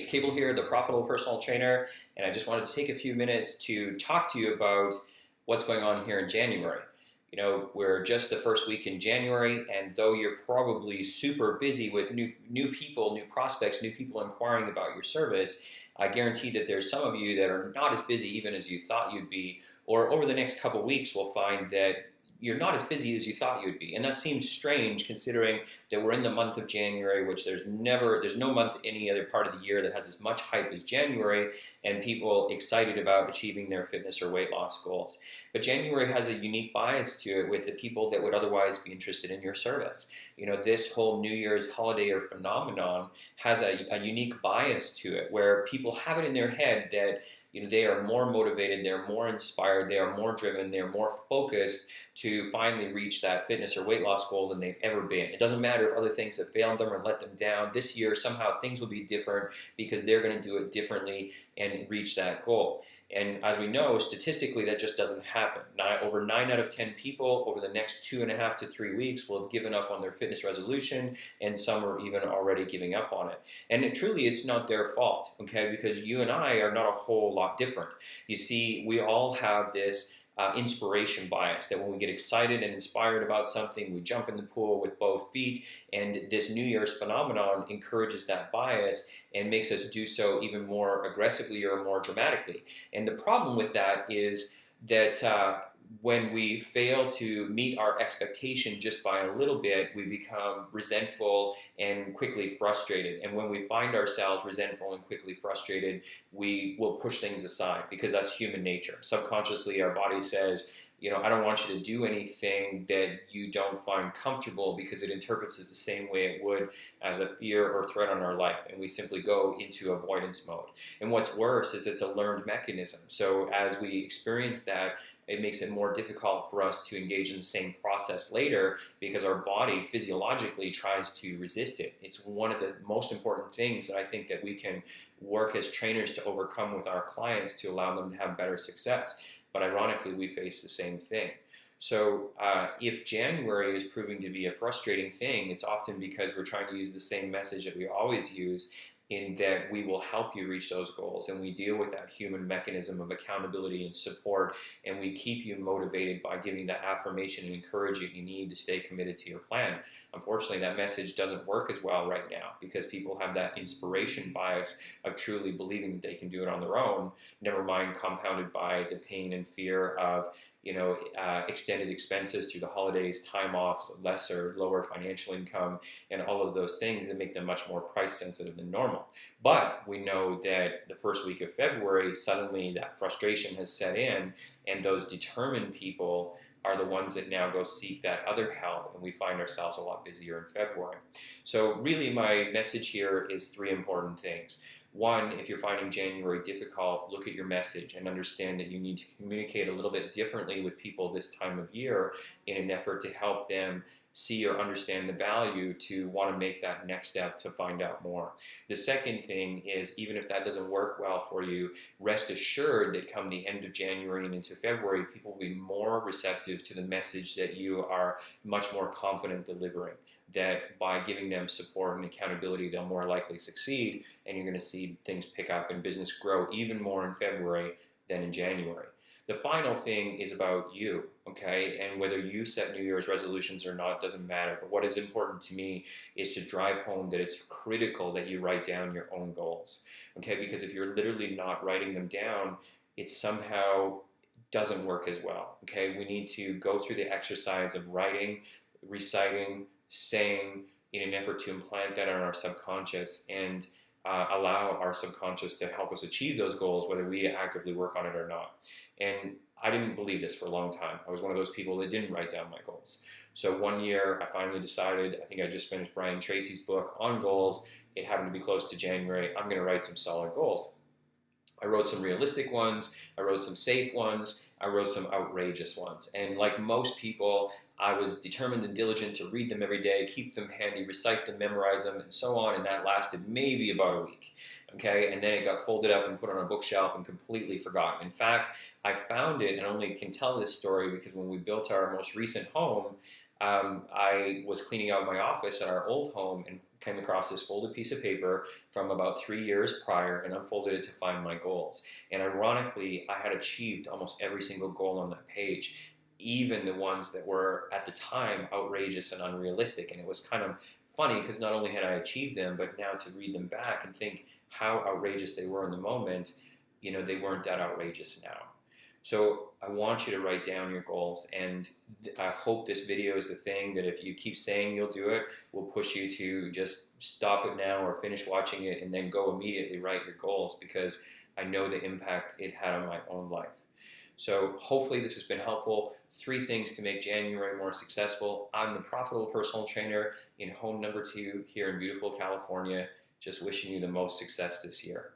Cabel here, the Profitable Personal Trainer, and I just wanted to take a few minutes to talk to you about what's going on here in January. You know, we're just the first week in January, and though you're probably super busy with new people, new prospects, new people inquiring about your service, I guarantee that there's some of you that are not as busy even as you thought you'd be, or over the next couple weeks we'll find that you're not as busy as you thought you'd be. And that seems strange considering that we're in the month of January, which there's no month any other part of the year that has as much hype as January and people excited about achieving their fitness or weight loss goals. But January has a unique bias to it with the people that would otherwise be interested in your service. You know, this whole New Year's holiday or phenomenon has a unique bias to it where people have it in their head that they are more motivated, they're more inspired, they are more driven, they're more focused to finally reach that fitness or weight loss goal than they've ever been. It doesn't matter if other things have failed them or let them down. This year, somehow things will be different because they're going to do it differently and reach that goal. And as we know, statistically, that just doesn't happen. Over 9 out of 10 people over the next 2.5 to 3 weeks will have given up on their fitness resolution, and some are even already giving up on it. And it's not their fault, okay? Because you and I are not a whole lot different. You see, we all have this inspiration bias that when we get excited and inspired about something, we jump in the pool with both feet, and this New Year's phenomenon encourages that bias and makes us do so even more aggressively or more dramatically. And the problem with that is that when we fail to meet our expectation just by a little bit, we become resentful and quickly frustrated. And when we find ourselves resentful and quickly frustrated, we will push things aside because that's human nature. Subconsciously, our body says, I don't want you to do anything that you don't find comfortable because it interprets it the same way it would as a fear or threat on our life. And we simply go into avoidance mode. And what's worse is it's a learned mechanism. So as we experience that, it makes it more difficult for us to engage in the same process later because our body physiologically tries to resist it. It's one of the most important things that I think that we can work as trainers to overcome with our clients to allow them to have better success. But ironically, we face the same thing. So if January is proving to be a frustrating thing, it's often because we're trying to use the same message that we always use, in that we will help you reach those goals, and we deal with that human mechanism of accountability and support, and we keep you motivated by giving that affirmation and encouragement you need to stay committed to your plan. Unfortunately, that message doesn't work as well right now because people have that inspiration bias of truly believing that they can do it on their own, never mind compounded by the pain and fear of extended expenses through the holidays, time off, lower financial income, and all of those things that make them much more price sensitive than normal. But we know that the first week of February, suddenly that frustration has set in, and those determined people are the ones that now go seek that other help, and we find ourselves a lot busier in February. So really my message here is 3 important things. One, if you're finding January difficult, look at your message and understand that you need to communicate a little bit differently with people this time of year in an effort to help them see or understand the value to want to make that next step to find out more. The second thing is, even if that doesn't work well for you, rest assured that come the end of January and into February, people will be more receptive to the message that you are much more confident delivering. That by giving them support and accountability, they'll more likely succeed, and you're going to see things pick up and business grow even more in February than in January. The final thing is about you, okay? And whether you set New Year's resolutions or not doesn't matter. But what is important to me is to drive home that it's critical that you write down your own goals, okay? Because if you're literally not writing them down, it somehow doesn't work as well, okay? We need to go through the exercise of writing, reciting, saying in an effort to implant that on our subconscious and allow our subconscious to help us achieve those goals, whether we actively work on it or not. And I didn't believe this for a long time. I was one of those people that didn't write down my goals. So one year I finally decided, I think I just finished Brian Tracy's book on goals. It happened to be close to January. I'm going to write some solid goals. I wrote some realistic ones, I wrote some safe ones, I wrote some outrageous ones. And like most people, I was determined and diligent to read them every day, keep them handy, recite them, memorize them, and so on, and that lasted maybe about a week. Okay, and then it got folded up and put on a bookshelf and completely forgotten. In fact, I found it, and I only can tell this story because when we built our most recent home, I was cleaning out my office at our old home and came across this folded piece of paper from about 3 years prior and unfolded it to find my goals. And ironically, I had achieved almost every single goal on that page, even the ones that were at the time outrageous and unrealistic. And it was kind of funny because not only had I achieved them, but now to read them back and think how outrageous they were in the moment, they weren't that outrageous now. So I want you to write down your goals, and I hope this video is the thing that if you keep saying you'll do it, will push you to just stop it now or finish watching it and then go immediately write your goals, because I know the impact it had on my own life. So hopefully this has been helpful. 3 things to make January more successful. I'm the Profitable Personal Trainer in home number 2 here in beautiful California. Just wishing you the most success this year.